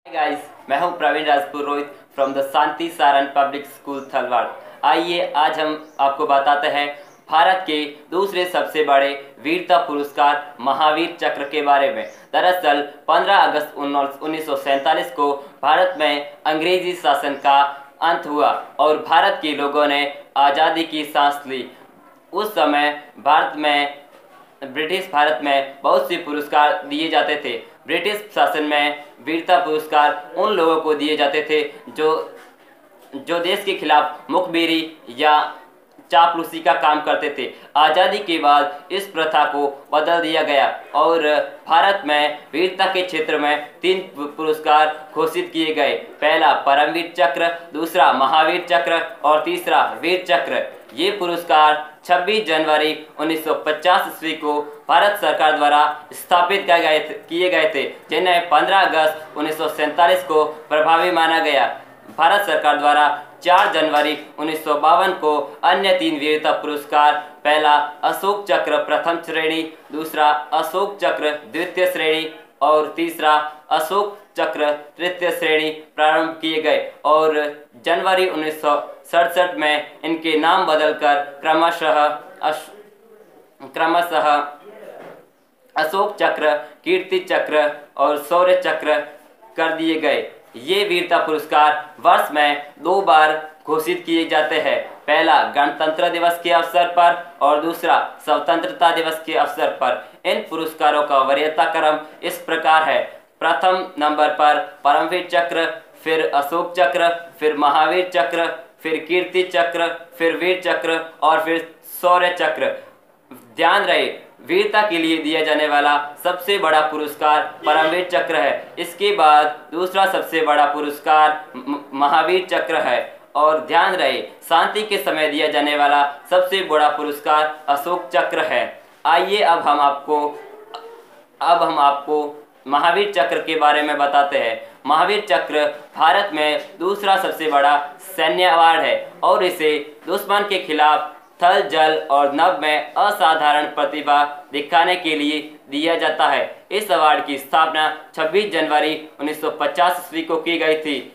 Guys, मैं हूं Praveen Rajpurohit from the Shanti Saran public school Thalwad. आइए आज हम आपको बताते हैं भारत के दूसरे सबसे बड़े वीरता पुरस्कार महावीर चक्र के बारे में। दरअसल 15 अगस्त 1947 को भारत में अंग्रेजी शासन का अंत हुआ और भारत के लोगों ने आज़ादी की सांस ली। उस समय ब्रिटिश भारत में बहुत से पुरस्कार दिए जाते थे। ब्रिटिश शासन में वीरता पुरस्कार उन लोगों को दिए जाते थे जो देश के खिलाफ मुखबिरी या चापलूसी का काम करते थे। आज़ादी के बाद इस प्रथा को बदल दिया गया और भारत में वीरता के क्षेत्र में 3 पुरस्कार घोषित किए गए। पहला परमवीर चक्र, दूसरा महावीर चक्र और तीसरा वीर चक्र। ये पुरस्कार 26 जनवरी 1950 ईस्वी को भारत सरकार द्वारा स्थापित किए गए थे, जिन्हें 15 अगस्त 1947 को प्रभावी माना गया। भारत सरकार द्वारा 4 जनवरी 1952 को अन्य 3 वीरता पुरस्कार, पहला अशोक चक्र प्रथम श्रेणी, दूसरा अशोक चक्र द्वितीय श्रेणी और तीसरा अशोक चक्र तृतीय श्रेणी प्रारंभ किए गए और जनवरी 1967 में इनके नाम बदलकर क्रमशः अशोक चक्र, कीर्ति चक्र और शौर्य चक्र कर दिए गए। ये वीरता पुरस्कार वर्ष में 2 बार घोषित किए जाते हैं, पहला गणतंत्र दिवस के अवसर पर और दूसरा स्वतंत्रता दिवस के अवसर पर। इन पुरस्कारों का वरीयता क्रम इस प्रकार है: प्रथम नंबर पर परमवीर चक्र, फिर अशोक चक्र, फिर महावीर चक्र, फिर कीर्ति चक्र, फिर वीर चक्र और फिर शौर्य चक्र। ध्यान रहे, वीरता के लिए दिया जाने वाला सबसे बड़ा पुरस्कार परमवीर चक्र है। इसके बाद दूसरा सबसे बड़ा पुरस्कार महावीर चक्र है और ध्यान रहे, शांति के समय दिया जाने वाला सबसे बड़ा पुरस्कार अशोक चक्र है। आइए अब हम आपको महावीर चक्र के बारे में बताते हैं। महावीर चक्र भारत में दूसरा सबसे बड़ा सैन्य अवार्ड है और इसे दुश्मन के खिलाफ थल, जल और नभ में असाधारण प्रतिभा दिखाने के लिए दिया जाता है। इस अवार्ड की स्थापना 26 जनवरी 1950 ईस्वी को की गई थी।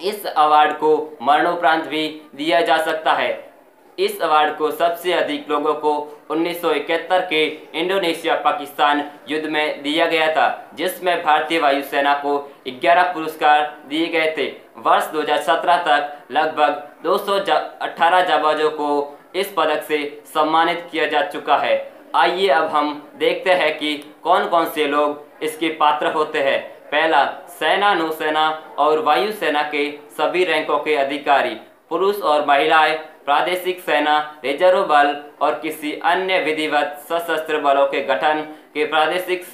इस अवार्ड को मरणोपरांत भी दिया जा सकता है। इस अवार्ड को सबसे अधिक लोगों को 1971 के इंडोनेशिया पाकिस्तान युद्ध में दिया गया था, जिसमें भारतीय वायुसेना को 11 पुरस्कार दिए गए थे। वर्ष 2017 तक लगभग 218 जाबाजों को इस पदक से सम्मानित किया जा चुका है। आइए अब हम देखते हैं कि कौन कौन से लोग इसके पात्र होते हैं। पहला, सेना, नौसेना और वायुसेना के सभी रैंकों के अधिकारी, पुरुष और महिलाएं, प्रादेशिक सेना, रिजर्व बल और किसी अन्य विधिवत सशस्त्र बलों के गठन के प्रादेशिक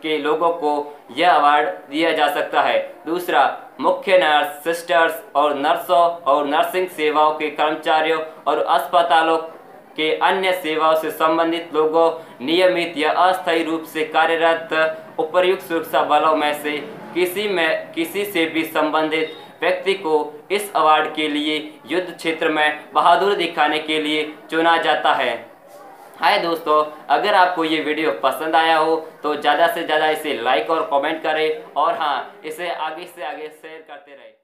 के लोगों को यह अवार्ड दिया जा सकता है। दूसरा, मुख्य नर्स, सिस्टर्स और नर्सों और नर्सिंग सेवाओं के कर्मचारियों और अस्पतालों के अन्य सेवाओं से संबंधित लोगों, नियमित या अस्थायी रूप से कार्यरत उपर्युक्त सुरक्षा बलों में से किसी से भी संबंधित व्यक्ति को इस अवार्ड के लिए युद्ध क्षेत्र में बहादुरी दिखाने के लिए चुना जाता है। हाय दोस्तों, अगर आपको ये वीडियो पसंद आया हो तो ज़्यादा से ज़्यादा इसे लाइक और कमेंट करें और हाँ, इसे आगे से आगे शेयर करते रहें।